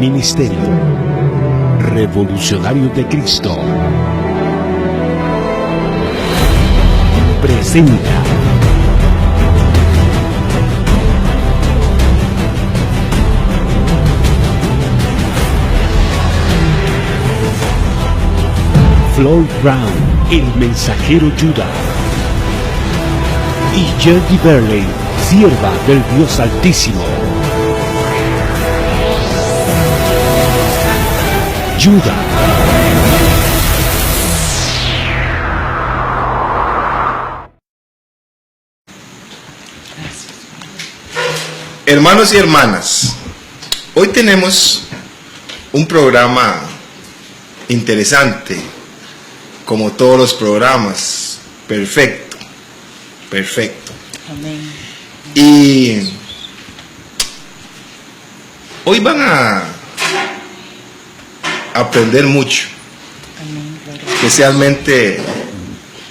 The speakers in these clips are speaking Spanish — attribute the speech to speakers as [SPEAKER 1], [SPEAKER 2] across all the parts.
[SPEAKER 1] Ministerio Revolucionarios de Cristo presenta Floyd Brown, el mensajero Judá, y Jody Verley, sierva del Dios Altísimo. Judá.
[SPEAKER 2] Hermanos y hermanas, hoy tenemos un programa interesante, como todos los programas. Perfecto.
[SPEAKER 3] Amén.
[SPEAKER 2] Y hoy van a aprender mucho,
[SPEAKER 3] Amén. Gloria.
[SPEAKER 2] especialmente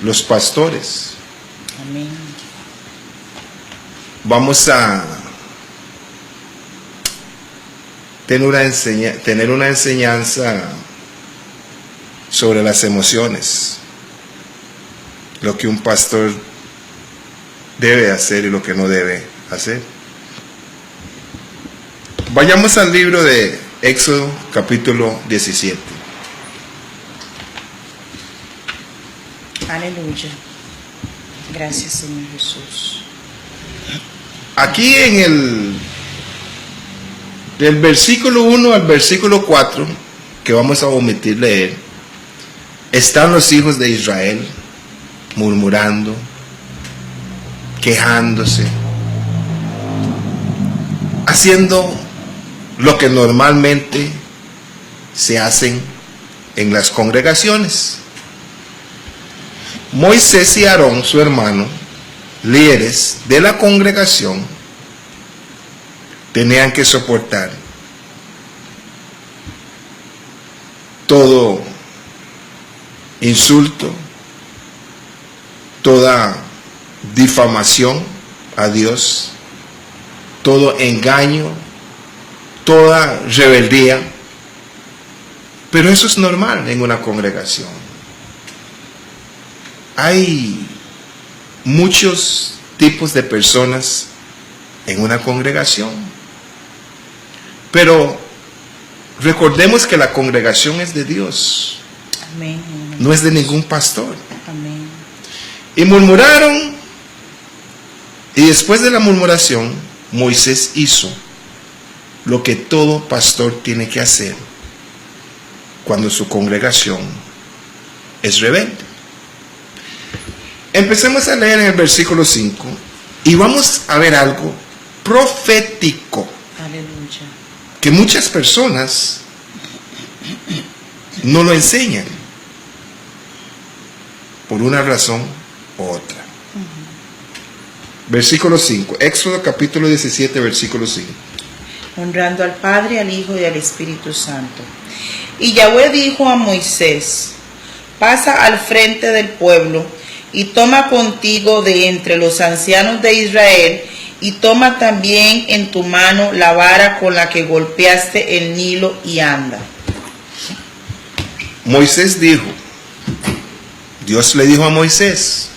[SPEAKER 2] los pastores.
[SPEAKER 3] Amén.
[SPEAKER 2] Vamos a tener una enseñanza sobre las emociones, lo que un pastor debe hacer y lo que no debe hacer. Vayamos al libro de Éxodo, capítulo 17.
[SPEAKER 3] Aleluya. Gracias, Señor Jesús.
[SPEAKER 2] Aquí del versículo 1 al versículo 4, que vamos a omitir leer, están los hijos de Israel murmurando, quejándose, haciendo lo que normalmente se hacen en las congregaciones. Moisés y Aarón, su hermano, líderes de la congregación, tenían que soportar todo insulto, toda difamación a Dios, todo engaño, toda rebeldía. Pero eso es normal en una congregación. Hay muchos tipos de personas en una congregación, pero recordemos que la congregación es de Dios.
[SPEAKER 3] Amén.
[SPEAKER 2] No es de ningún pastor.
[SPEAKER 3] Amén.
[SPEAKER 2] Y murmuraron, y después de la murmuración, Moisés hizo lo que todo pastor tiene que hacer cuando su congregación es rebelde. Empecemos a leer en el versículo 5 y vamos a ver algo profético
[SPEAKER 3] Aleluya.
[SPEAKER 2] que muchas personas no lo enseñan por una razón u otra. Versículo 5, Éxodo capítulo 17, versículo 5.
[SPEAKER 3] Honrando al Padre, al Hijo y al Espíritu Santo. Y Yahweh dijo a Moisés: pasa al frente del pueblo y toma contigo de entre los ancianos de Israel, y toma también en tu mano la vara con la que golpeaste el Nilo, y anda.
[SPEAKER 2] Moisés dijo, Dios le dijo a Moisés,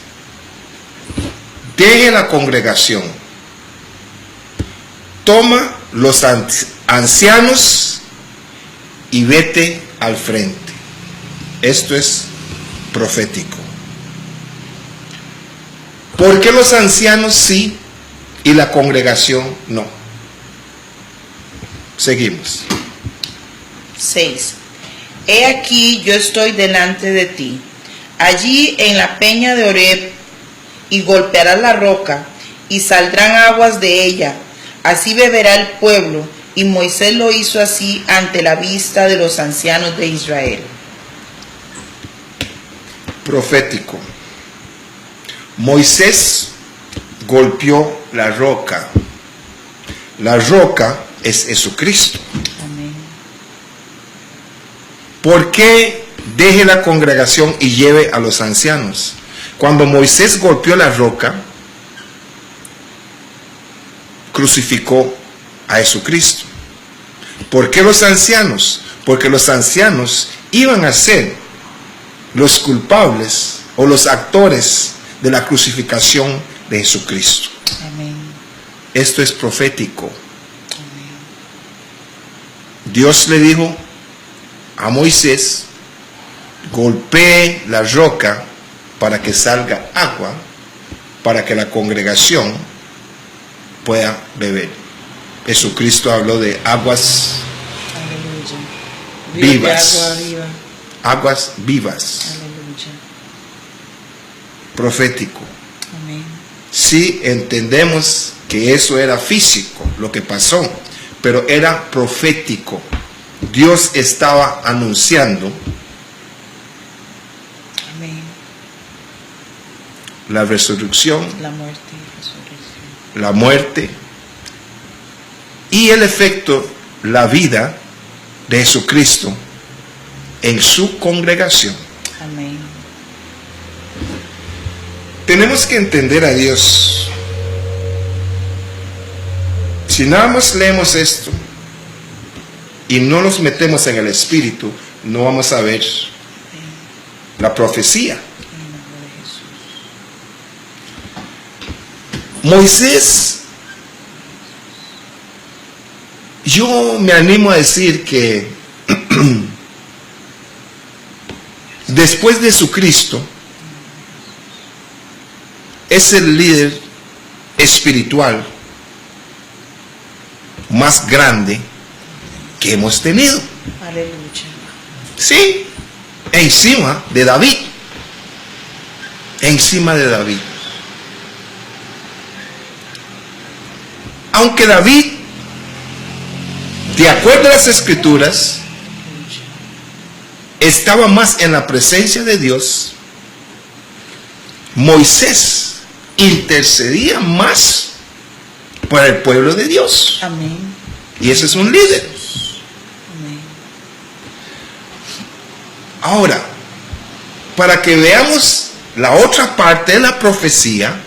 [SPEAKER 2] deje la congregación, toma los ancianos y vete al frente. Esto es profético. ¿Por qué los ancianos sí y la congregación no? Seguimos.
[SPEAKER 3] 6. He aquí yo estoy delante de ti, allí en la peña de Horeb, y golpearás la roca, y saldrán aguas de ella, así beberá el pueblo. Y Moisés lo hizo así ante la vista de los ancianos de Israel.
[SPEAKER 2] Profético. Moisés golpeó la roca. La roca es Jesucristo.
[SPEAKER 3] Amén.
[SPEAKER 2] ¿Por qué deje la congregación y lleve a los ancianos? Cuando Moisés golpeó la roca, crucificó a Jesucristo. ¿Por qué los ancianos? Porque los ancianos iban a ser los culpables o los actores de la crucificación de Jesucristo.
[SPEAKER 3] Amén.
[SPEAKER 2] Esto es profético.
[SPEAKER 3] Amén.
[SPEAKER 2] Dios le dijo a Moisés: golpee la roca para que salga agua, para que la congregación pueda beber. Jesucristo habló de aguas
[SPEAKER 3] Aleluya.
[SPEAKER 2] Vivas.
[SPEAKER 3] De agua viva.
[SPEAKER 2] aguas vivas,
[SPEAKER 3] Aleluya.
[SPEAKER 2] profético.
[SPEAKER 3] Amén.
[SPEAKER 2] Sí entendemos que eso era físico, lo que pasó, pero era profético. Dios estaba anunciando
[SPEAKER 3] Amén.
[SPEAKER 2] la resurrección,
[SPEAKER 3] La muerte y resurrección.
[SPEAKER 2] la muerte y el efecto, la vida de Jesucristo en su congregación.
[SPEAKER 3] Amén.
[SPEAKER 2] Tenemos que entender a Dios. Si nada más leemos esto y no nos metemos en el Espíritu, no vamos a ver la profecía.
[SPEAKER 3] En el nombre de Jesús.
[SPEAKER 2] Moisés, yo me animo a decir que después de Jesucristo es el líder espiritual más grande que hemos tenido.
[SPEAKER 3] Aleluya.
[SPEAKER 2] Sí, encima de David. Encima de David. Aunque David, de acuerdo a las Escrituras, estaba más en la presencia de Dios, Moisés intercedía más por el pueblo de Dios.
[SPEAKER 3] Amén.
[SPEAKER 2] Y ese es un líder.
[SPEAKER 3] Amén.
[SPEAKER 2] Ahora, para que veamos la otra parte de la profecía,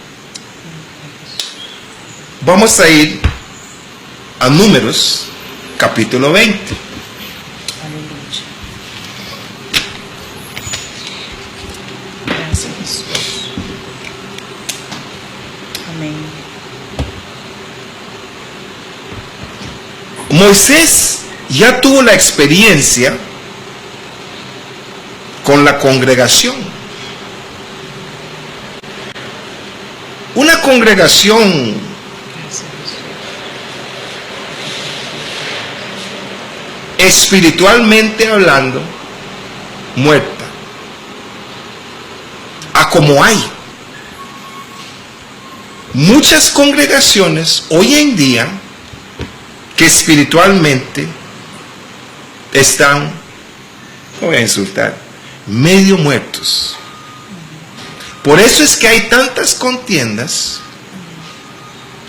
[SPEAKER 2] vamos a ir a Números, capítulo 20.
[SPEAKER 3] Aleluya. Gracias, Jesús. Amén.
[SPEAKER 2] Moisés ya tuvo la experiencia con la congregación. Una congregación
[SPEAKER 3] Gracias, Jesús.
[SPEAKER 2] espiritualmente hablando muerta, a como hay muchas congregaciones hoy en día que espiritualmente están, no voy a insultar, medio muertos. Por eso es que hay tantas contiendas,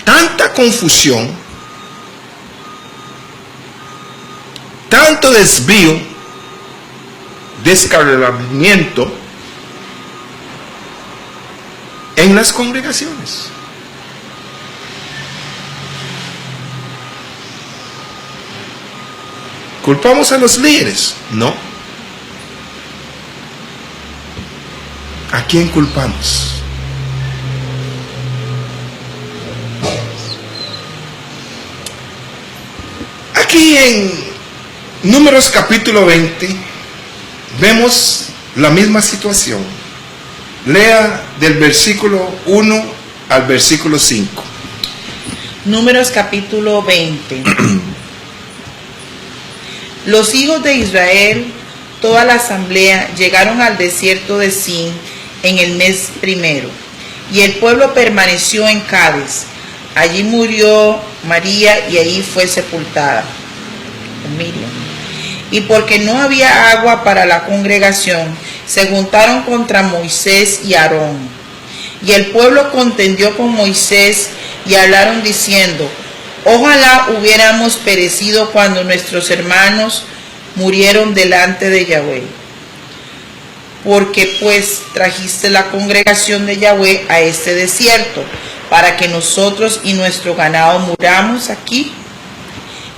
[SPEAKER 2] tanta confusión, tanto desvío, descarrilamiento en las congregaciones. ¿Culpamos a los líderes? No. ¿A quién culpamos? Aquí en Números capítulo 20 vemos la misma situación. Lea del versículo 1 al versículo 5.
[SPEAKER 3] Números capítulo 20. Los hijos de Israel, toda la asamblea, llegaron al desierto de Sin en el mes primero, y el pueblo permaneció en Cádiz. Allí murió María y allí fue sepultada con Miriam. Y porque no había agua para la congregación, se juntaron contra Moisés y Aarón. Y el pueblo contendió con Moisés y hablaron diciendo: ojalá hubiéramos perecido cuando nuestros hermanos murieron delante de Yahweh. Porque pues trajiste la congregación de Yahweh a este desierto, para que nosotros y nuestro ganado muramos aquí.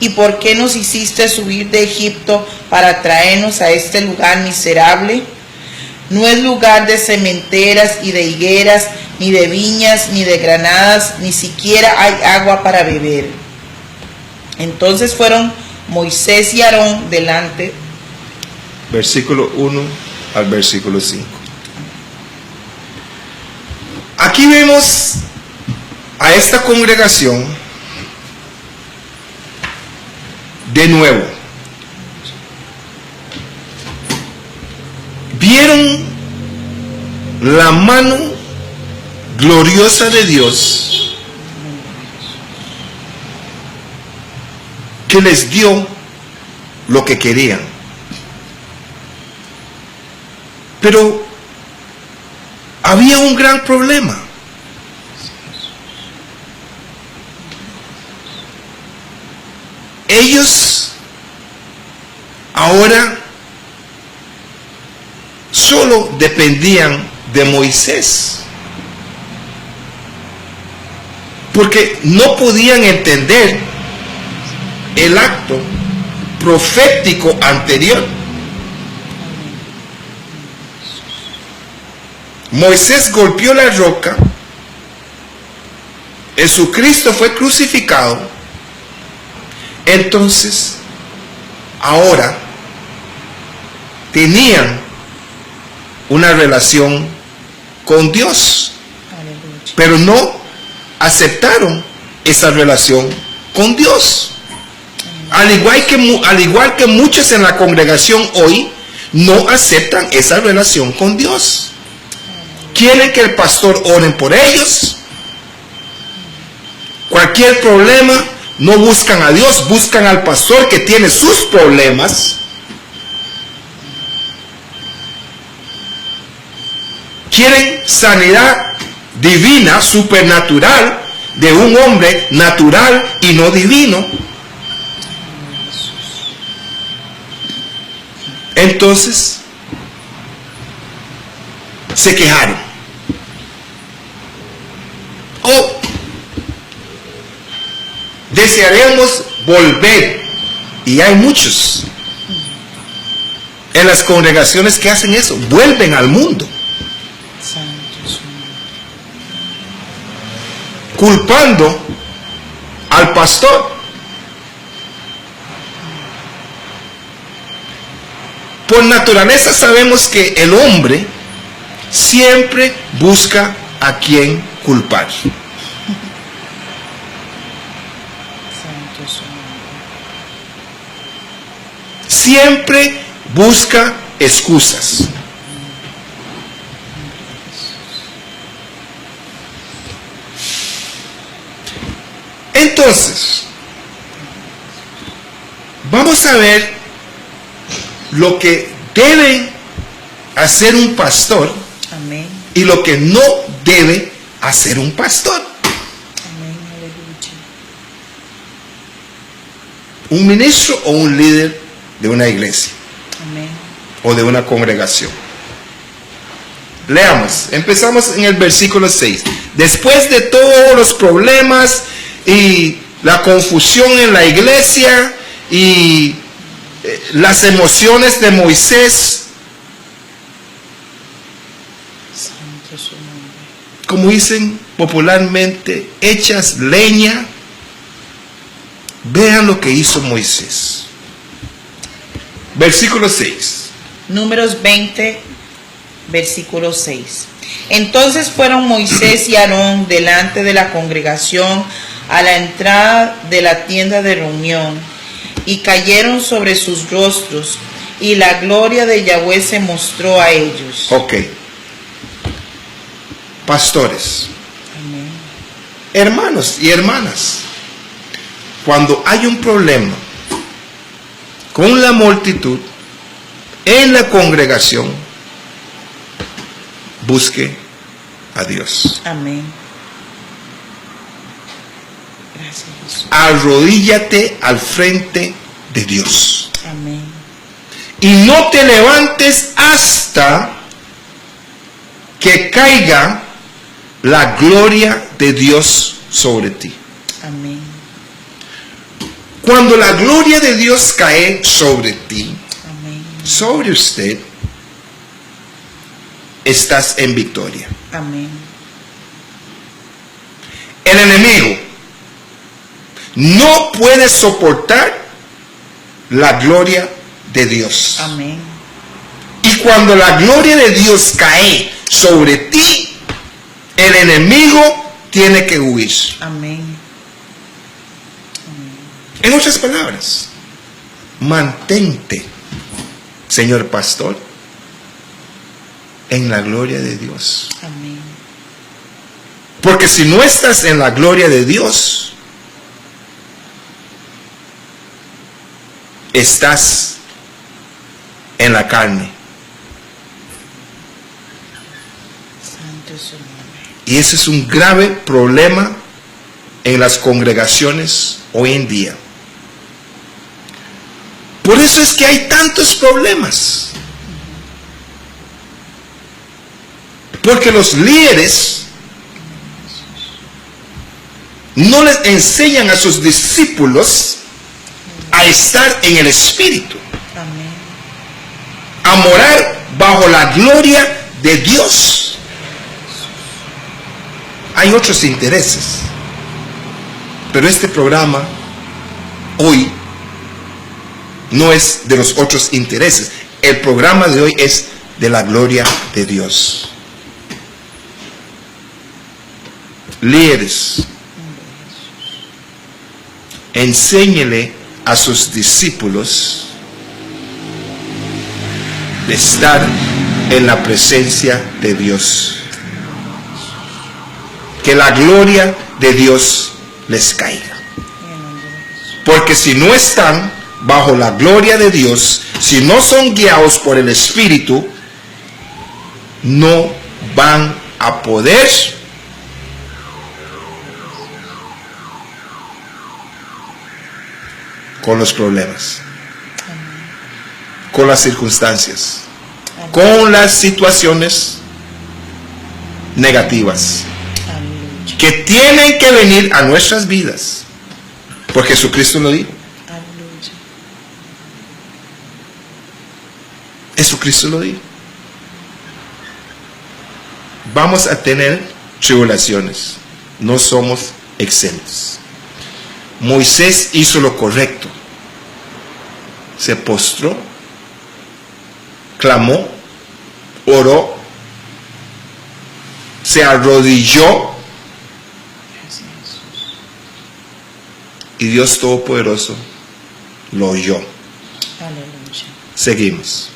[SPEAKER 3] ¿Y por qué nos hiciste subir de Egipto para traernos a este lugar miserable? No es lugar de sementeras y de higueras, ni de viñas, ni de granadas, ni siquiera hay agua para beber. Entonces fueron Moisés y Aarón delante.
[SPEAKER 2] Versículo 1 al versículo 5. Aquí vemos a esta congregación de nuevo. Vieron la mano gloriosa de Dios que les dio lo que querían. Pero había un gran problema. Ellos ahora solo dependían de Moisés, porque no podían entender el acto profético anterior. Moisés golpeó la roca, Jesucristo fue crucificado, entonces ahora tenían una relación con Dios, pero no aceptaron esa relación con Dios. Al igual que muchos en la congregación hoy no aceptan esa relación con Dios. Quieren que el pastor oren por ellos. Cualquier problema, no buscan a Dios, buscan al pastor que tiene sus problemas. Quieren sanidad divina, supernatural, de un hombre natural y no divino. Entonces se quejaron. Desearemos volver, y hay muchos en las congregaciones que hacen eso, vuelven al mundo, culpando al pastor. Por naturaleza sabemos que el hombre siempre busca a quien culpar. Siempre busca excusas. Entonces, vamos a ver lo que debe hacer un pastor.
[SPEAKER 3] Amén.
[SPEAKER 2] Y lo que no debe hacer un pastor.
[SPEAKER 3] Amén. Aleluya.
[SPEAKER 2] Un ministro o un líder de una iglesia.
[SPEAKER 3] Amén.
[SPEAKER 2] O de una congregación. Leamos, empezamos en el versículo 6. Después de todos los problemas y la confusión en la iglesia y las emociones de Moisés,
[SPEAKER 3] Santo su nombre.
[SPEAKER 2] como dicen popularmente, hechas leña, vean lo que hizo Moisés. Versículo 6.
[SPEAKER 3] Números 20, versículo 6. Entonces fueron Moisés y Aarón delante de la congregación a la entrada de la tienda de reunión, y cayeron sobre sus rostros, y la gloria de Yahweh se mostró a ellos.
[SPEAKER 2] Ok. Pastores,
[SPEAKER 3] Amén.
[SPEAKER 2] hermanos y hermanas, cuando hay un problema con la multitud en la congregación, busque a Dios.
[SPEAKER 3] Amén. Gracias, Jesús.
[SPEAKER 2] Arrodíllate al frente de Dios.
[SPEAKER 3] Amén.
[SPEAKER 2] Y no te levantes hasta que caiga la gloria de Dios sobre ti.
[SPEAKER 3] Amén.
[SPEAKER 2] Cuando la gloria de Dios cae sobre ti,
[SPEAKER 3] Amén.
[SPEAKER 2] sobre usted, estás en victoria.
[SPEAKER 3] Amén.
[SPEAKER 2] El enemigo no puede soportar la gloria de Dios.
[SPEAKER 3] Amén.
[SPEAKER 2] Y cuando la gloria de Dios cae sobre ti, el enemigo tiene que huir.
[SPEAKER 3] Amén.
[SPEAKER 2] En otras palabras, mantente, señor pastor, en la gloria de Dios.
[SPEAKER 3] Amén.
[SPEAKER 2] Porque si no estás en la gloria de Dios, estás en la carne.
[SPEAKER 3] Santo es su nombre.
[SPEAKER 2] Y ese es un grave problema en las congregaciones hoy en día. Por eso es que hay tantos problemas. Porque los líderes no les enseñan a sus discípulos a estar en el Espíritu,
[SPEAKER 3] Amén.
[SPEAKER 2] a morar bajo la gloria de Dios. Hay otros intereses, pero este programa hoy no es de los otros intereses. El programa de hoy es de la gloria de Dios. Líderes, enséñele a sus discípulos de estar en la presencia de Dios. Que la gloria de Dios les caiga.
[SPEAKER 3] En el nombre de Jesús.
[SPEAKER 2] Porque si no están bajo la gloria de Dios, si no son guiados por el Espíritu, no van a poder con los problemas, con las circunstancias, con las situaciones negativas
[SPEAKER 3] Aleluya.
[SPEAKER 2] que tienen que venir a nuestras vidas, porque Jesucristo lo dijo.
[SPEAKER 3] Aleluya.
[SPEAKER 2] Jesucristo lo dijo. Vamos a tener tribulaciones, no somos exentos. Moisés hizo lo correcto, se postró, clamó, oró, se arrodilló,
[SPEAKER 3] Gracias, Jesús.
[SPEAKER 2] y Dios Todopoderoso lo oyó.
[SPEAKER 3] Aleluya.
[SPEAKER 2] Seguimos.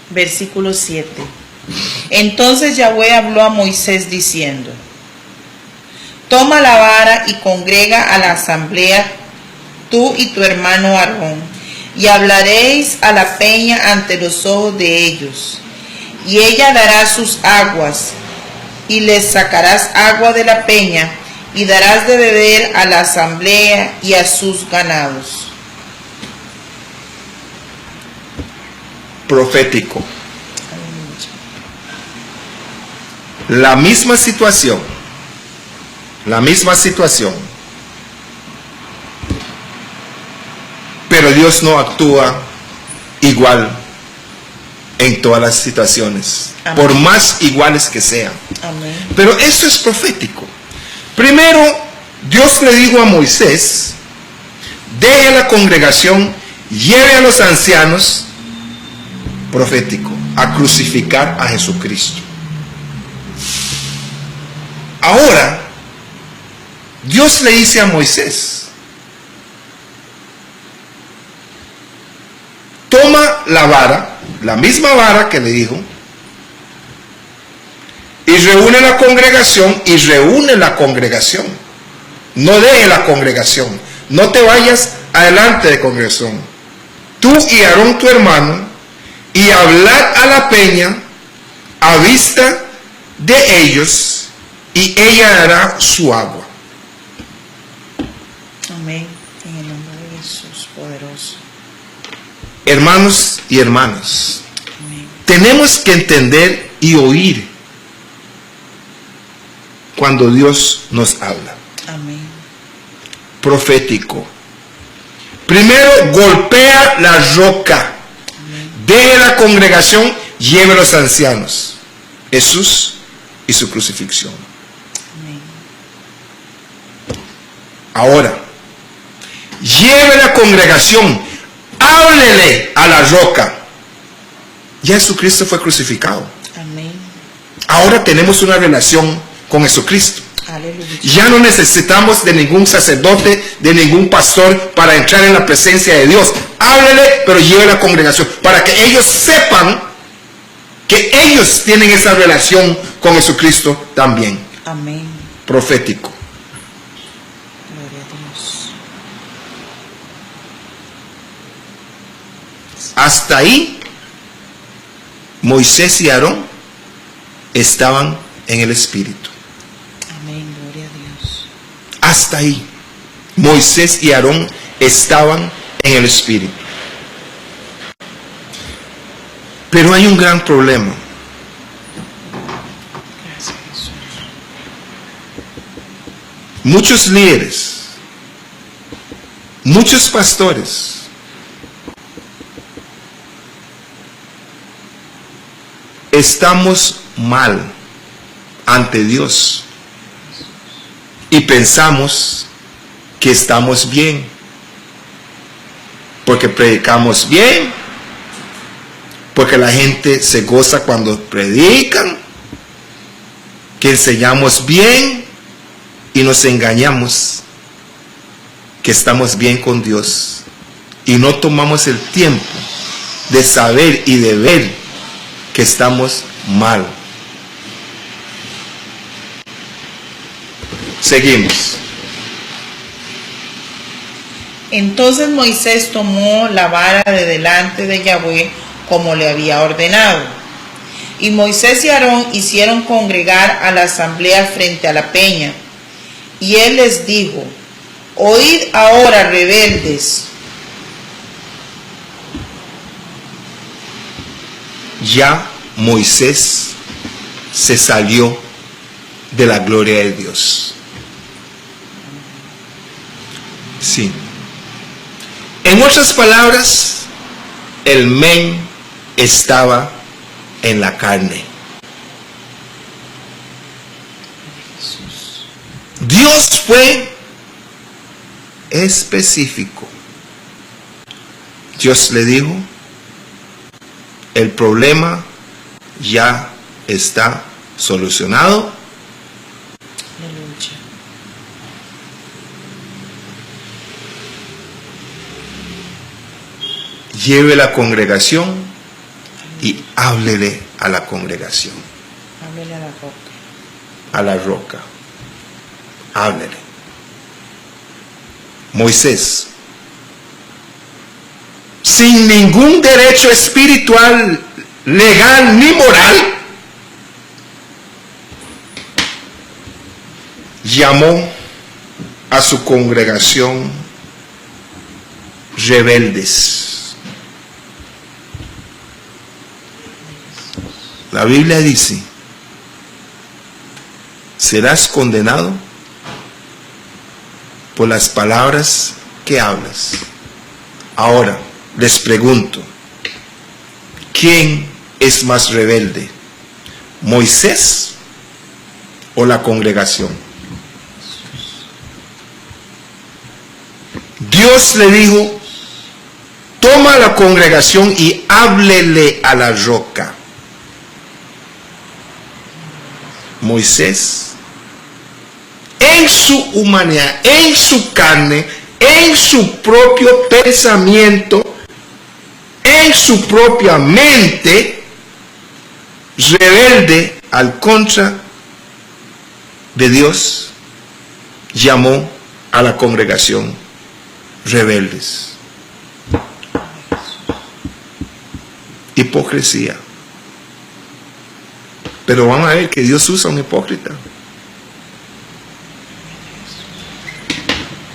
[SPEAKER 3] Versículo 7. Entonces Yahweh habló a Moisés diciendo: Toma la vara y congrega a la asamblea, tú y tu hermano Aarón, y hablaréis a la peña ante los ojos de ellos, y ella dará sus aguas, y les sacarás agua de la peña, y darás de beber a la asamblea y a sus ganados.
[SPEAKER 2] Profético.
[SPEAKER 3] Aleluya.
[SPEAKER 2] La misma situación. Pero Dios no actúa igual en todas las situaciones,
[SPEAKER 3] Amén.
[SPEAKER 2] por más iguales que sean.
[SPEAKER 3] Amén.
[SPEAKER 2] Pero eso es profético. Primero, Dios le dijo a Moisés: deje a la congregación, lleve a los ancianos, profético, a crucificar a Jesucristo. Ahora, Dios le dice a Moisés: toma la vara, la misma vara que le dijo, y reúne la congregación. No deje la congregación, no te vayas adelante de congregación. Tú y Aarón tu hermano, y hablad a la peña a vista de ellos, y ella dará su agua.
[SPEAKER 3] Amén. En el nombre de Jesús poderoso.
[SPEAKER 2] Hermanos y hermanas,
[SPEAKER 3] Amén.
[SPEAKER 2] tenemos que entender y oír cuando Dios nos habla.
[SPEAKER 3] Amén.
[SPEAKER 2] Profético. Primero, golpea la roca. Deje la congregación, lleve a los ancianos. Jesús y su crucifixión. Ahora, lleve la congregación, háblele a la roca. Ya Jesucristo fue crucificado.
[SPEAKER 3] Amén.
[SPEAKER 2] Ahora tenemos una relación con Jesucristo.
[SPEAKER 3] Aleluya.
[SPEAKER 2] Ya no necesitamos de ningún sacerdote, de ningún pastor para entrar en la presencia de Dios. Háblele, pero lleve la congregación para que ellos sepan que ellos tienen esa relación con Jesucristo también.
[SPEAKER 3] Amén.
[SPEAKER 2] Profético.
[SPEAKER 3] Gloria a Dios.
[SPEAKER 2] Hasta ahí, Moisés y Aarón estaban en el Espíritu.
[SPEAKER 3] Amén. Gloria a Dios.
[SPEAKER 2] Hasta ahí, Moisés y Aarón estaban en el Espíritu. Pero hay un gran problema.
[SPEAKER 3] Gracias, Jesús.
[SPEAKER 2] Muchos líderes, muchos pastores estamos mal ante Dios y pensamos que estamos bien porque predicamos bien, porque la gente se goza cuando predican, que enseñamos bien y nos engañamos que estamos bien con Dios y no tomamos el tiempo de saber y de ver que estamos mal. Seguimos.
[SPEAKER 3] Entonces Moisés tomó la vara de delante de Yahvé como le había ordenado. Y Moisés y Aarón hicieron congregar a la asamblea frente a la peña. Y él les dijo: oíd ahora, rebeldes.
[SPEAKER 2] Ya Moisés se salió de la gloria de Dios. Sí. En otras palabras, el men estaba en la carne. Dios fue específico. Dios le dijo: el problema ya está solucionado.
[SPEAKER 3] Aleluya.
[SPEAKER 2] Lleve la congregación y háblele a la congregación,
[SPEAKER 3] Háblele a la roca.
[SPEAKER 2] a la roca. Háblele. Moisés, sin ningún derecho espiritual, legal ni moral, llamó a su congregación rebeldes. La Biblia dice: serás condenado por las palabras que hablas. Ahora les pregunto, ¿quién es más rebelde? ¿Moisés o la congregación? Dios le dijo: toma la congregación y háblele a la roca. Moisés, en su humanidad, en su carne, en su propio pensamiento, en su propia mente, rebelde al contra de Dios, llamó a la congregación rebeldes. Hipocresía. Pero vamos a ver que Dios usa a un hipócrita.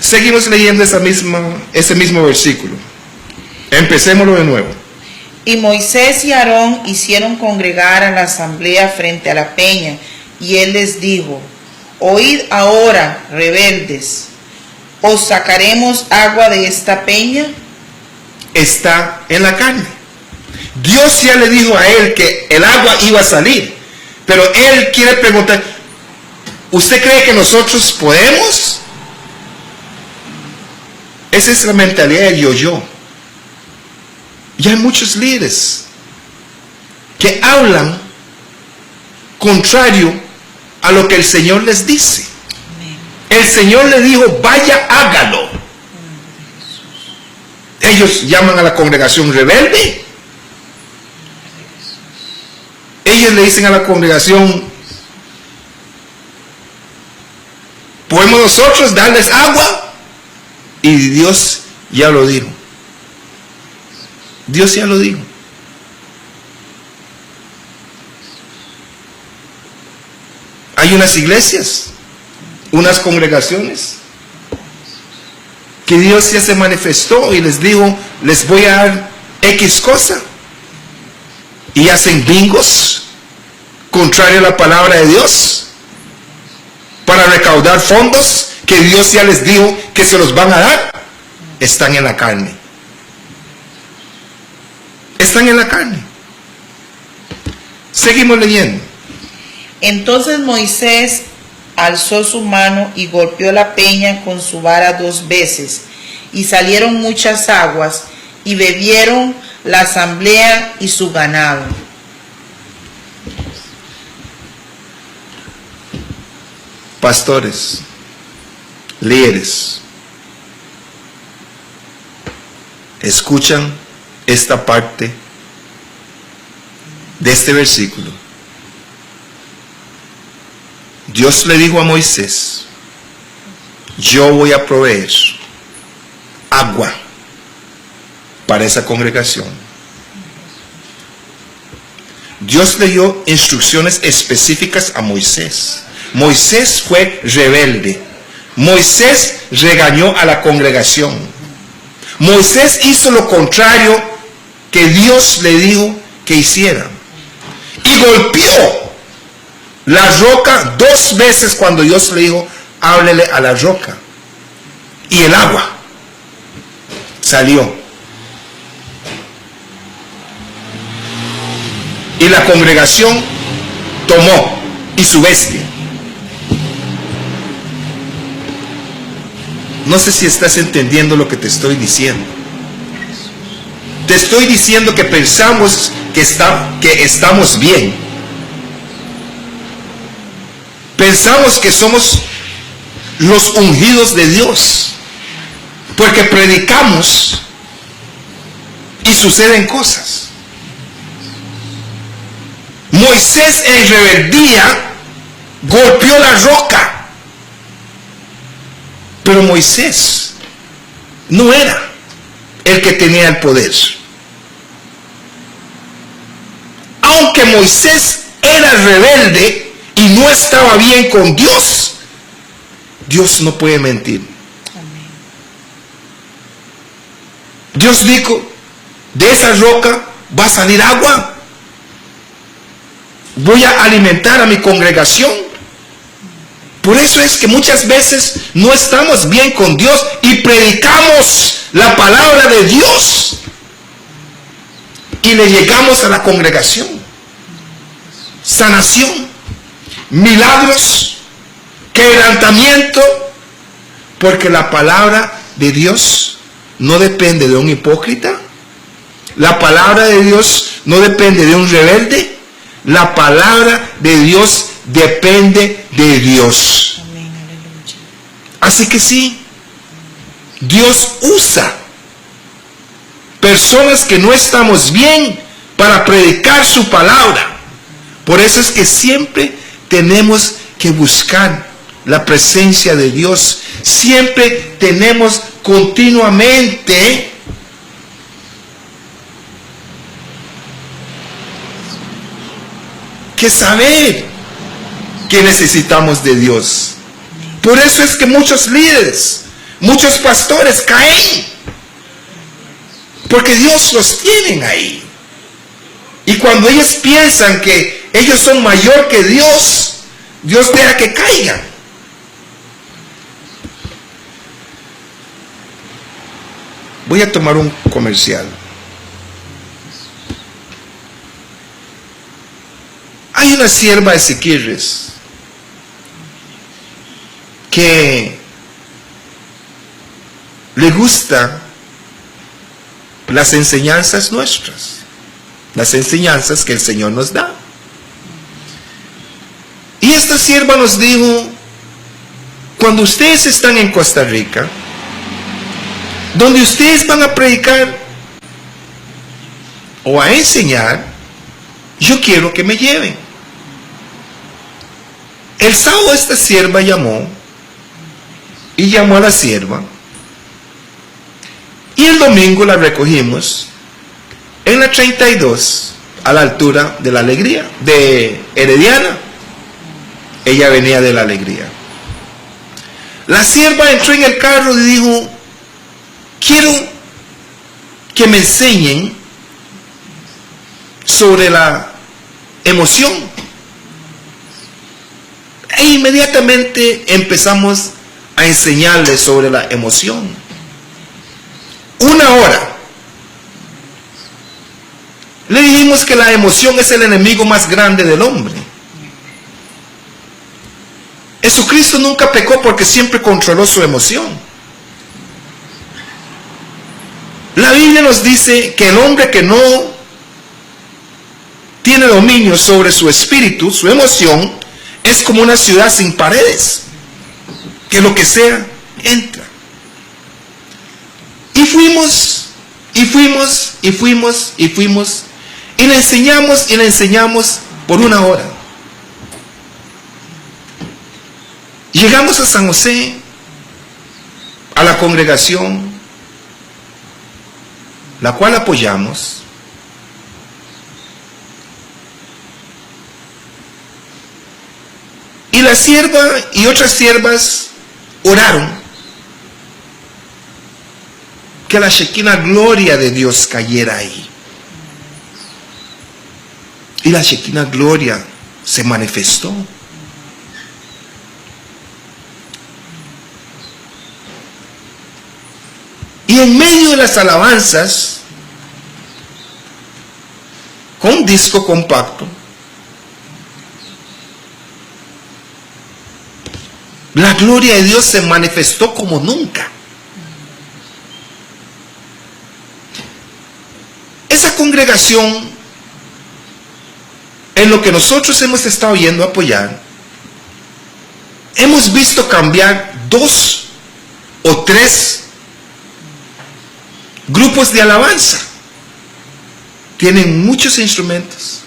[SPEAKER 2] Seguimos leyendo ese mismo versículo. Empecémoslo de nuevo.
[SPEAKER 3] Y Moisés y Aarón hicieron congregar a la asamblea frente a la peña, y él les dijo: oíd ahora, rebeldes, ¿os sacaremos agua de esta peña?
[SPEAKER 2] Está en la carne. Dios ya le dijo a él que el agua iba a salir, pero él quiere preguntar, ¿usted cree que nosotros podemos? Esa es la mentalidad del yo-yo. Y hay muchos líderes que hablan contrario a lo que el Señor les dice. El Señor le dijo, vaya, hágalo. Ellos llaman a la congregación rebelde. Ellos le dicen a la congregación, ¿podemos nosotros darles agua? Y Dios ya lo dijo. Dios ya lo dijo. Hay unas iglesias, unas congregaciones, que Dios ya se manifestó y les dijo, les voy a dar X cosa. Y hacen bingos, contrario a la palabra de Dios, para recaudar fondos que Dios ya les dijo que se los van a dar. Están en la carne. Están en la carne. Seguimos leyendo.
[SPEAKER 3] Entonces Moisés alzó su mano y golpeó la peña con su vara 2 veces, y salieron muchas aguas, y bebieron la asamblea y su ganado.
[SPEAKER 2] Pastores, líderes, escuchan esta parte de este versículo. Dios le dijo a Moisés, yo voy a proveer agua para esa congregación. Dios le dio instrucciones específicas a Moisés. Moisés fue rebelde. Moisés regañó a la congregación. Moisés hizo lo contrario que Dios le dijo que hiciera. Y golpeó la roca 2 veces cuando Dios le dijo, háblele a la roca. Y el agua salió. Y la congregación tomó, y su bestia. No sé si estás entendiendo lo que te estoy diciendo. Te estoy diciendo que pensamos que estamos bien. Pensamos que somos los ungidos de Dios, porque predicamos y suceden cosas. Moisés en rebeldía golpeó la roca, pero Moisés no era el que tenía el poder. Aunque Moisés era rebelde y no estaba bien con Dios, Dios no puede mentir. Dios dijo, de esa roca va a salir agua. Voy a alimentar a mi congregación. Por eso es que muchas veces no estamos bien con Dios y predicamos la palabra de Dios y le llegamos a la congregación. Sanación, milagros, quebrantamiento, porque la palabra de Dios no depende de un hipócrita. La palabra de Dios no depende de un rebelde. La palabra de Dios depende de Dios.
[SPEAKER 3] Amén, aleluya.
[SPEAKER 2] Así que sí, Dios usa personas que no estamos bien para predicar su palabra. Por eso es que siempre tenemos que buscar la presencia de Dios. Siempre tenemos continuamente que saber que necesitamos de Dios. Por eso es que muchos líderes, muchos pastores caen, porque Dios los tiene ahí. Y cuando ellos piensan que ellos son mayor que Dios, Dios deja que caigan. Voy a tomar un comercial. Hay una sierva de Siquirres que le gusta las enseñanzas nuestras, las enseñanzas que el Señor nos da. Y esta sierva nos dijo: cuando ustedes están en Costa Rica, donde ustedes van a predicar o a enseñar, yo quiero que me lleven. El sábado esta sierva llamó a la sierva, y el domingo la recogimos en la 32, a la altura de La Alegría, de Herediana. Ella venía de La Alegría. La sierva entró en el carro y dijo: quiero que me enseñen sobre la emoción. E inmediatamente empezamos a enseñarle sobre la emoción. 1 hora. Le dijimos que la emoción es el enemigo más grande del hombre. Jesucristo nunca pecó porque siempre controló su emoción. La Biblia nos dice que el hombre que no tiene dominio sobre su espíritu, su emoción, es como una ciudad sin paredes, que lo que sea entra. Y fuimos, y le enseñamos por 1 hora. Llegamos a San José, a la congregación, la cual apoyamos. Y la sierva y otras siervas oraron que la Shekinah gloria de Dios cayera ahí. Y la Shekinah gloria se manifestó. Y en medio de las alabanzas, con un disco compacto, la gloria de Dios se manifestó como nunca. Esa congregación, en lo que nosotros hemos estado yendo a apoyar, hemos visto cambiar 2 o 3 grupos de alabanza. Tienen muchos instrumentos,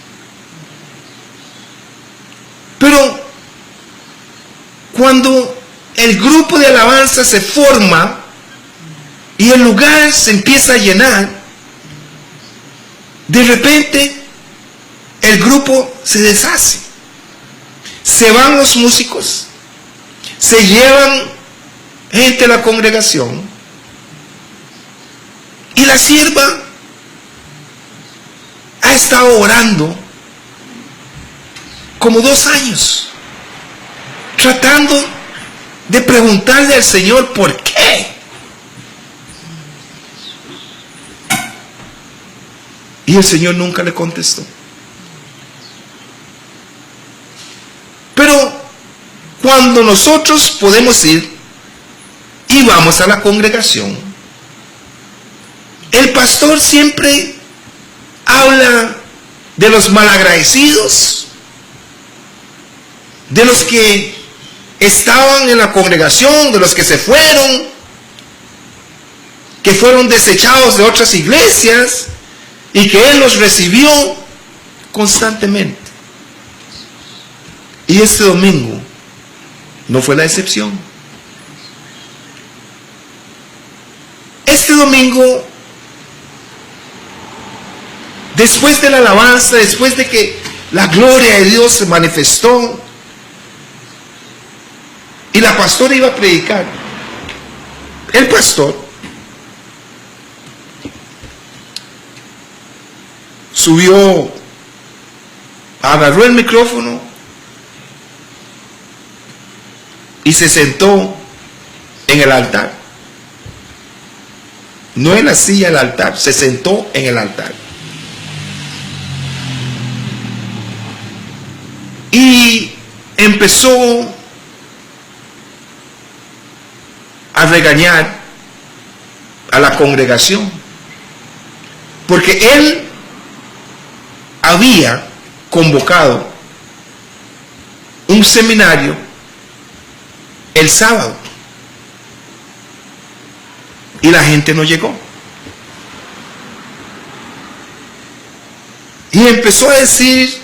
[SPEAKER 2] pero cuando el grupo de alabanza se forma y el lugar se empieza a llenar, de repente el grupo se deshace. Se van los músicos, se llevan gente de la congregación, y la sierva ha estado orando como 2 años, tratando de preguntarle al Señor por qué. Y el Señor nunca le contestó. Pero cuando nosotros podemos ir y vamos a la congregación, el pastor siempre habla de los malagradecidos, de los que estaban en la congregación, de los que se fueron, que fueron desechados de otras iglesias y que Él los recibió constantemente. Y este domingo no fue la excepción. Este domingo, después de la alabanza, después de que la gloria de Dios se manifestó y la pastora iba a predicar, el pastor subió, agarró el micrófono y se sentó en el altar. no en la silla del altar, se sentó en el altar. Y empezó a regañar a la congregación, porque él había convocado un seminario el sábado y la gente no llegó. Y empezó a decir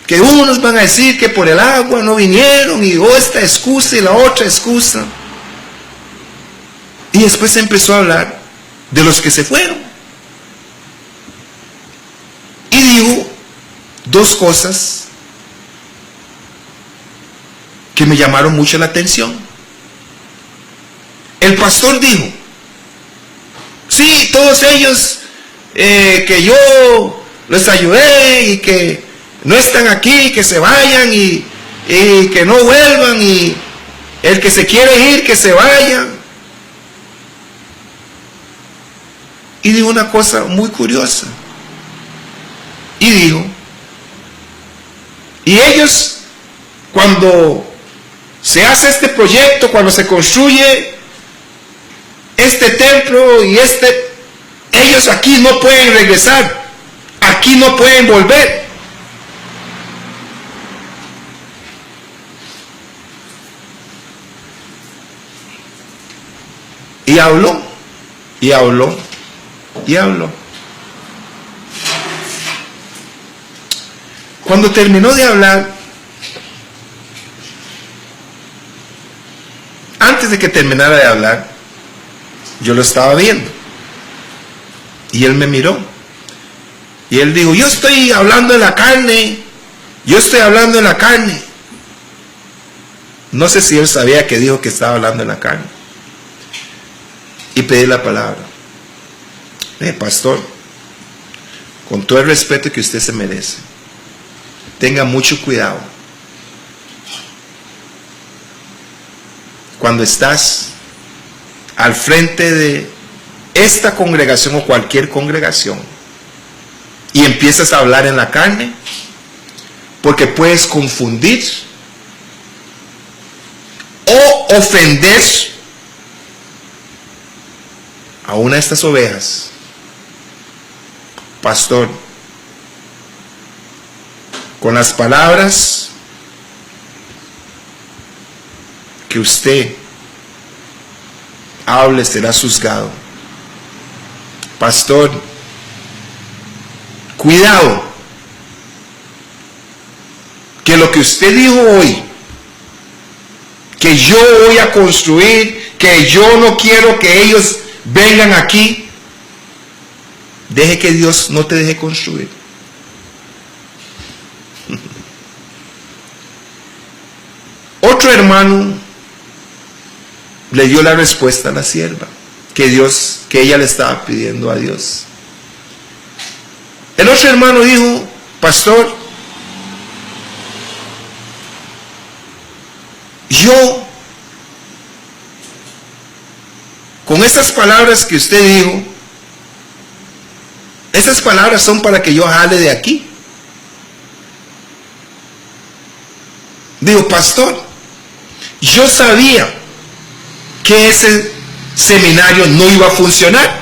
[SPEAKER 2] que unos van a decir que por el agua no vinieron, y esta excusa y la otra excusa. Y después empezó a hablar de los que se fueron. Y dijo dos cosas que me llamaron mucho la atención. El pastor dijo: sí, todos ellos que yo les ayudé y que no están aquí, que se vayan y que no vuelvan, y el que se quiere ir, que se vaya. Y dijo una cosa muy curiosa. Y dijo: y ellos, cuando se hace este proyecto, cuando se construye este templo y ellos aquí no pueden regresar, aquí no pueden volver. Y habló, y habló, y habló. Cuando terminó de hablar, antes de que terminara de hablar, yo lo estaba viendo. Y él me miró. Y él dijo: yo estoy hablando en la carne. Yo estoy hablando en la carne. No sé si él sabía que dijo que estaba hablando en la carne. Y pedí la palabra. Pastor, con todo el respeto que usted se merece, tenga mucho cuidado cuando estás al frente de esta congregación o cualquier congregación y empiezas a hablar en la carne, porque puedes confundir o ofender a una de estas ovejas. Pastor, con las palabras que usted hable será juzgado. Pastor, cuidado, que lo que usted dijo hoy, que yo voy a construir, que yo no quiero que ellos vengan aquí, deje que Dios no te deje construir. Otro hermano le dio la respuesta a la sierva que ella le estaba pidiendo a Dios. El otro hermano dijo: pastor, yo, con esas palabras que usted dijo, esas palabras son para que yo jale de aquí. Digo: pastor, yo sabía que ese seminario no iba a funcionar,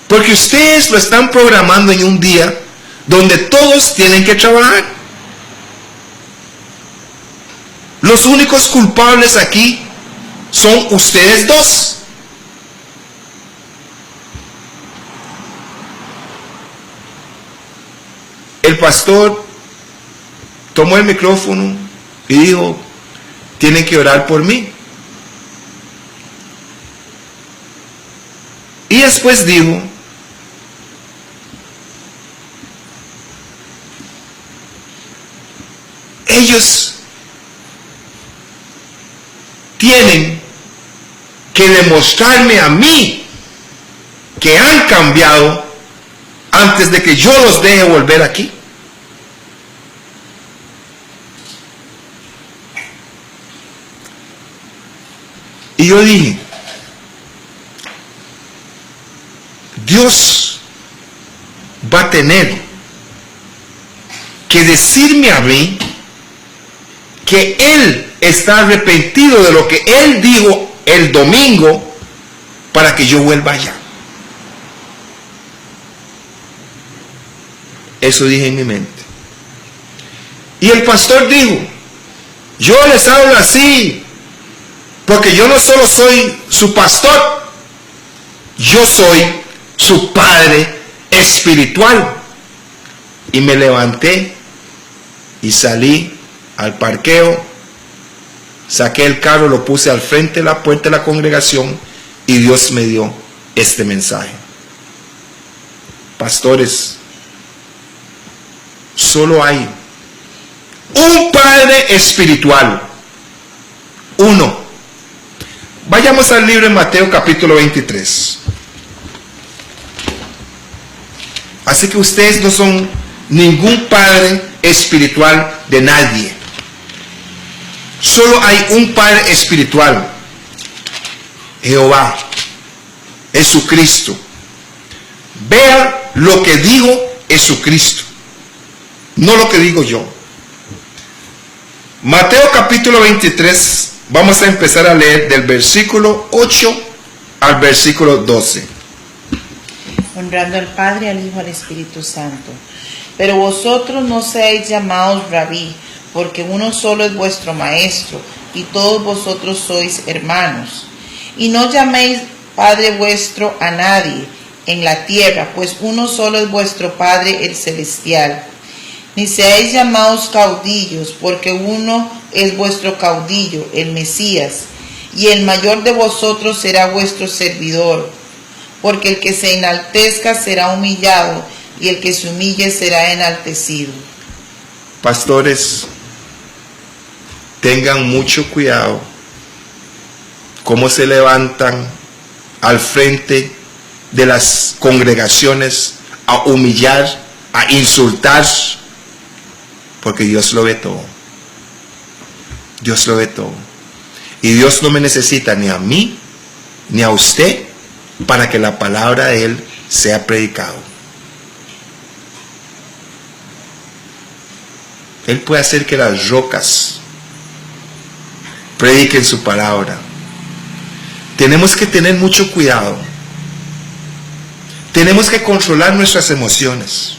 [SPEAKER 2] porque ustedes lo están programando en un día donde todos tienen que trabajar. Los únicos culpables aquí son ustedes dos. El pastor tomó el micrófono y dijo: tienen que orar por mí. Y después dijo: ellos tienen que demostrarme a mí que han cambiado antes de que yo los deje volver aquí. Y yo dije: Dios va a tener que decirme a mí que Él está arrepentido de lo que Él dijo el domingo para que yo vuelva allá. Eso dije en mi mente. Y el pastor dijo, yo les hablo así porque yo no solo soy su pastor, yo soy su padre espiritual. Y me levanté y salí al parqueo, saqué el carro, lo puse al frente de la puerta de la congregación y Dios me dio este mensaje. Pastores, solo hay un Padre espiritual, uno. Vayamos al libro de Mateo capítulo 23. Así que ustedes no son ningún padre espiritual de nadie. Solo hay un Padre espiritual, Jehová, Jesucristo. Vea lo que digo Jesucristo, no lo que digo yo. Mateo capítulo 23, vamos a empezar a leer del versículo 8 al versículo 12.
[SPEAKER 3] Honrando al Padre, al Hijo, al Espíritu Santo. Pero vosotros no seáis llamados rabí, porque uno solo es vuestro maestro, y todos vosotros sois hermanos. Y no llaméis Padre vuestro a nadie en la tierra, pues uno solo es vuestro Padre el celestial. Ni seáis llamados caudillos, porque uno es vuestro caudillo, el Mesías, y el mayor de vosotros será vuestro servidor. Porque el que se enaltezca será humillado, y el que se humille será enaltecido.
[SPEAKER 2] Pastores, tengan mucho cuidado cómo se levantan al frente de las congregaciones a humillar, a insultar, porque Dios lo ve todo. Dios lo ve todo. Y Dios no me necesita ni a mí ni a usted para que la palabra de Él sea predicado. Él puede hacer que las rocas prediquen su palabra. Tenemos que tener mucho cuidado. Tenemos que controlar nuestras emociones.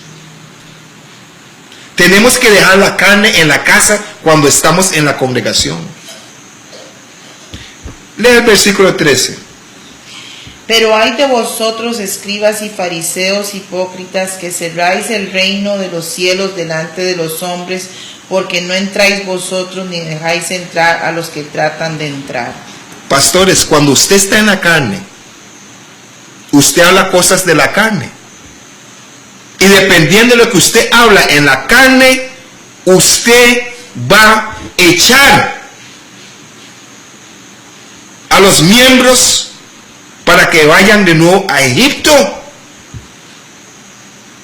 [SPEAKER 2] Tenemos que dejar la carne en la casa cuando estamos en la congregación. Lee el versículo 13.
[SPEAKER 3] Pero hay de vosotros, escribas y fariseos hipócritas, que cerráis el reino de los cielos delante de los hombres, porque no entráis vosotros ni dejáis entrar a los que tratan de entrar.
[SPEAKER 2] Pastores, cuando usted está en la carne, usted habla cosas de la carne. Y dependiendo de lo que usted habla en la carne, usted va a echar a los miembros para que vayan de nuevo a Egipto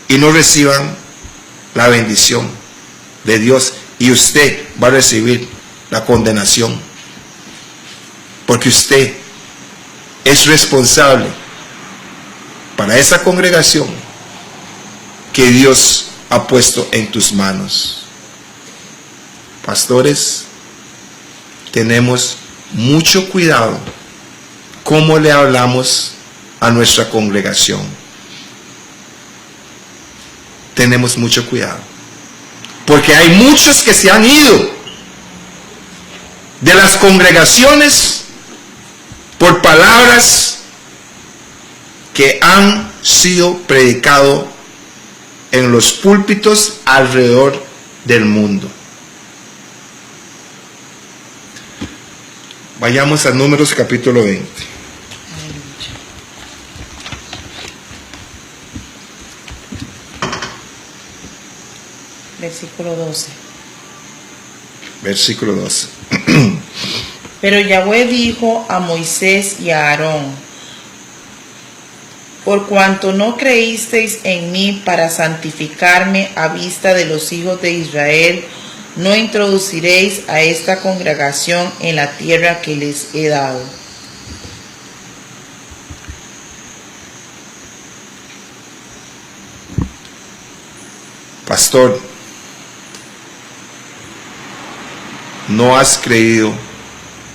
[SPEAKER 2] y no reciban la bendición de Dios, y usted va a recibir la condenación, porque usted es responsable para esa congregación que Dios ha puesto en tus manos. Pastores, tenemos mucho cuidado cómo le hablamos a nuestra congregación. Tenemos mucho cuidado, porque hay muchos que se han ido de las congregaciones por palabras que han sido predicadas en los púlpitos alrededor del mundo. Vayamos a Números capítulo 20.
[SPEAKER 3] Versículo 12.
[SPEAKER 2] Versículo 12.
[SPEAKER 3] Pero Yahweh dijo a Moisés y a Aarón: por cuanto no creísteis en mí para santificarme a vista de los hijos de Israel, no introduciréis a esta congregación en la tierra que les he dado.
[SPEAKER 2] pastor, no has creído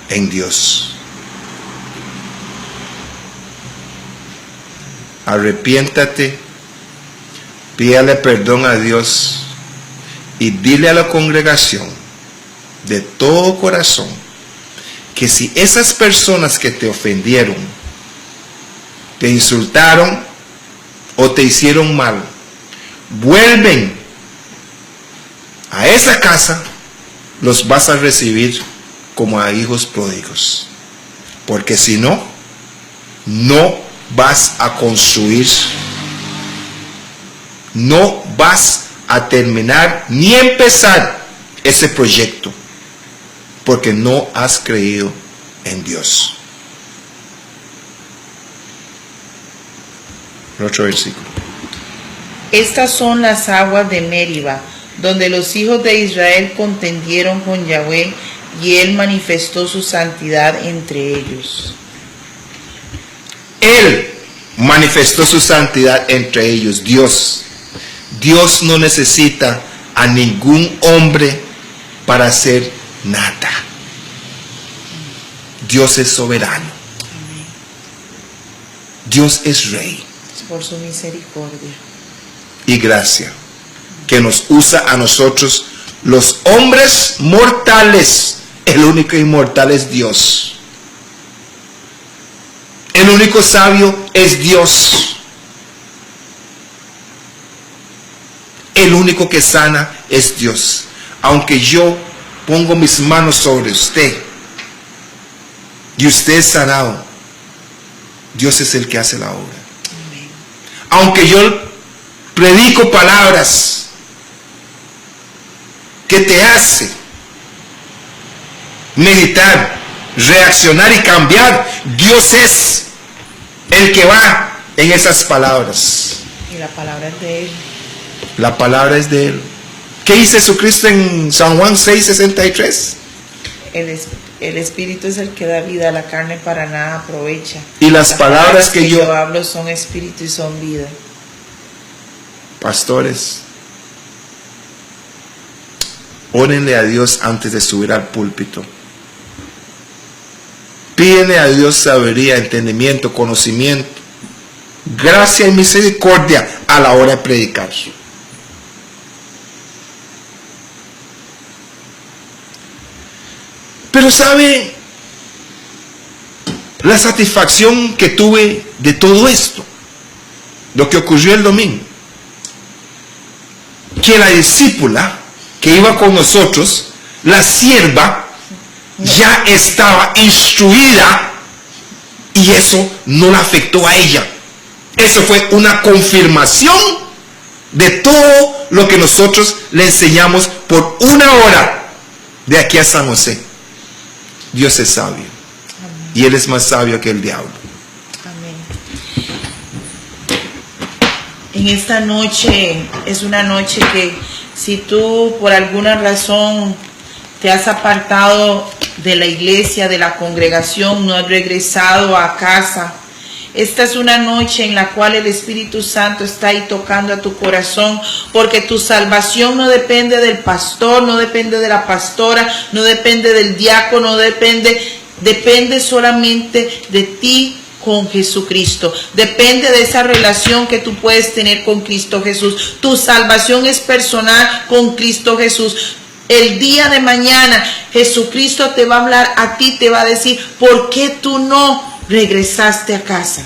[SPEAKER 2] en Dios. Arrepiéntate, pídale perdón a Dios y dile a la congregación de todo corazón que si esas personas que te ofendieron, te insultaron o te hicieron mal, vuelven a esa casa, los vas a recibir como a hijos pródigos. Porque si no, no vas a construir, no vas a terminar ni empezar ese proyecto, porque no has creído en Dios. Otro versículo.
[SPEAKER 3] Estas son las aguas de Meriba, donde los hijos de Israel contendieron con Yahweh, y él manifestó su santidad entre ellos.
[SPEAKER 2] Él manifestó su santidad entre ellos, Dios. Dios no necesita a ningún hombre para hacer nada. Dios es soberano. Dios es rey.
[SPEAKER 3] Por su misericordia
[SPEAKER 2] y gracia, que nos usa a nosotros, los hombres mortales. El único inmortal es Dios. El único sabio es Dios. El único que sana es Dios. Aunque yo pongo mis manos sobre usted y usted es sanado, Dios es el que hace la obra. Aunque yo predico palabras que te hace meditar, reaccionar y cambiar, Dios es el que va en esas palabras.
[SPEAKER 3] Y la palabra es de Él.
[SPEAKER 2] La palabra es de Él. ¿Qué dice Jesucristo en San Juan 6:63?
[SPEAKER 3] El Espíritu es el que da vida, la carne para nada aprovecha.
[SPEAKER 2] Y las palabras que yo
[SPEAKER 3] hablo son espíritu y son vida.
[SPEAKER 2] Pastores, órenle a Dios antes de subir al púlpito. Pídenle a Dios sabiduría, entendimiento, conocimiento, gracia y misericordia a la hora de predicar. Pero ¿sabe la satisfacción que tuve de todo esto? Lo que ocurrió el domingo. Que la discípula que iba con nosotros, la sierva, ya estaba instruida y eso no la afectó a ella. Eso fue una confirmación de todo lo que nosotros le enseñamos por 1 hora de aquí a San José. Dios es sabio. Amén. Y Él es más sabio que el diablo.
[SPEAKER 3] Amén. En esta noche es una noche que si tú por alguna razón te has apartado de la iglesia, de la congregación, no has regresado a casa, esta es una noche en la cual el Espíritu Santo está ahí tocando a tu corazón, porque tu salvación no depende del pastor, no depende de la pastora, no depende del diácono, depende solamente de ti con Jesucristo. Depende de esa relación que tú puedes tener con Cristo Jesús. Tu salvación es personal con Cristo Jesús. El día de mañana Jesucristo te va a hablar a ti, te va a decir, ¿por qué tú no regresaste a casa?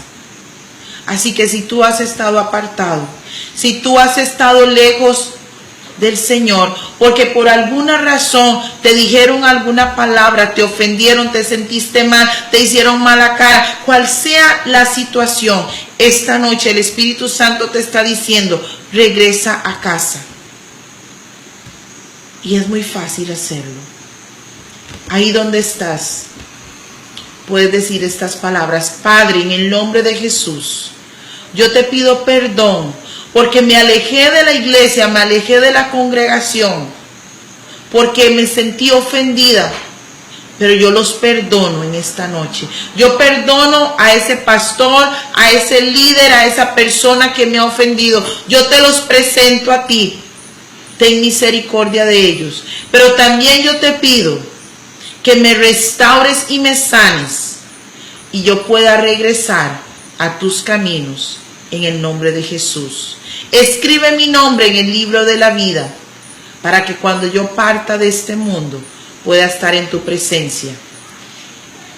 [SPEAKER 3] Así que si tú has estado apartado, si tú has estado lejos del Señor, porque por alguna razón te dijeron alguna palabra, te ofendieron, te sentiste mal, te hicieron mala cara, cual sea la situación, esta noche el Espíritu Santo te está diciendo, regresa a casa. Y es muy fácil hacerlo. Ahí donde estás, puedes decir estas palabras: Padre, en el nombre de Jesús, yo te pido perdón porque me alejé de la iglesia, me alejé de la congregación, porque me sentí ofendida, pero yo los perdono en esta noche. Yo perdono a ese pastor, a ese líder, a esa persona que me ha ofendido. Yo te los presento a ti. ten misericordia de ellos. Pero también yo te pido que me restaures y me sanes, y yo pueda regresar a tus caminos en el nombre de Jesús. Escribe mi nombre en el libro de la vida, para que cuando yo parta de este mundo pueda estar en tu presencia.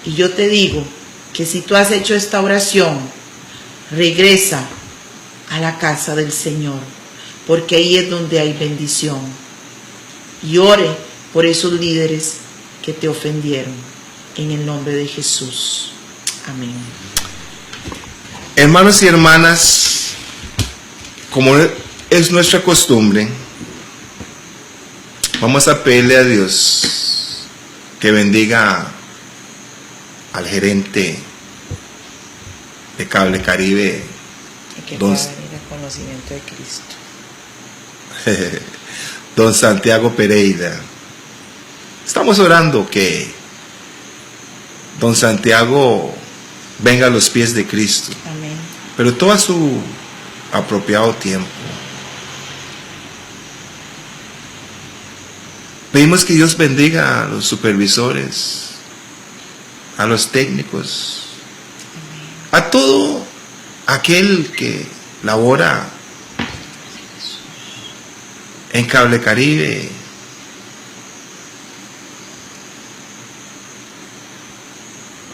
[SPEAKER 3] Y yo te digo que si tú has hecho esta oración, regresa a la casa del Señor, porque ahí es donde hay bendición. Y ore por esos líderes que te ofendieron, en el nombre de Jesús. Amén.
[SPEAKER 2] Hermanos y hermanas, como es nuestra costumbre, vamos a pedirle a Dios que bendiga al gerente de Cable Caribe,
[SPEAKER 3] Y que pueda venir al conocimiento de Cristo.
[SPEAKER 2] don Santiago Pereira. Estamos orando que don Santiago venga a los pies de Cristo,
[SPEAKER 3] Amén.
[SPEAKER 2] pero todo a su apropiado tiempo. Pedimos que Dios bendiga a los supervisores, a los técnicos, a todo aquel que labora en Cable Caribe,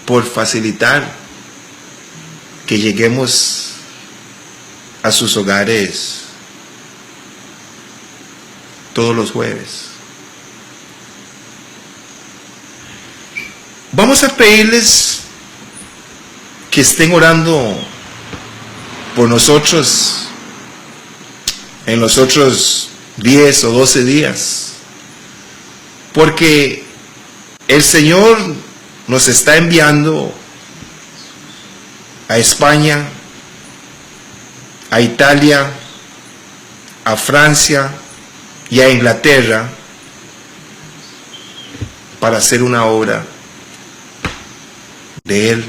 [SPEAKER 2] por facilitar que lleguemos a sus hogares todos los jueves. Vamos a pedirles que estén orando por nosotros en los otros 10 o 12 días, porque el Señor nos está enviando a España, a Italia, a Francia y a Inglaterra para hacer una obra de Él.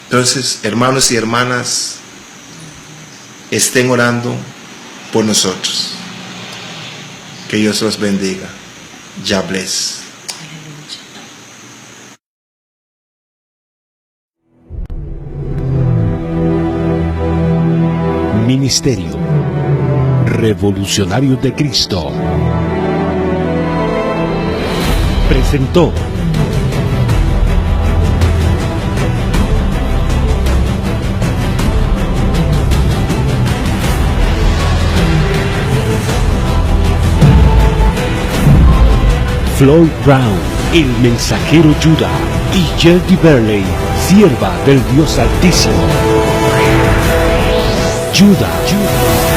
[SPEAKER 2] Entonces, hermanos y hermanas, estén orando por nosotros. Que Dios los bendiga. Ya bless.
[SPEAKER 1] Ministerio Revolucionario de Cristo presentó Floyd Brown, el mensajero Judá, y Gertie Burley, sierva del Dios Altísimo. Judá.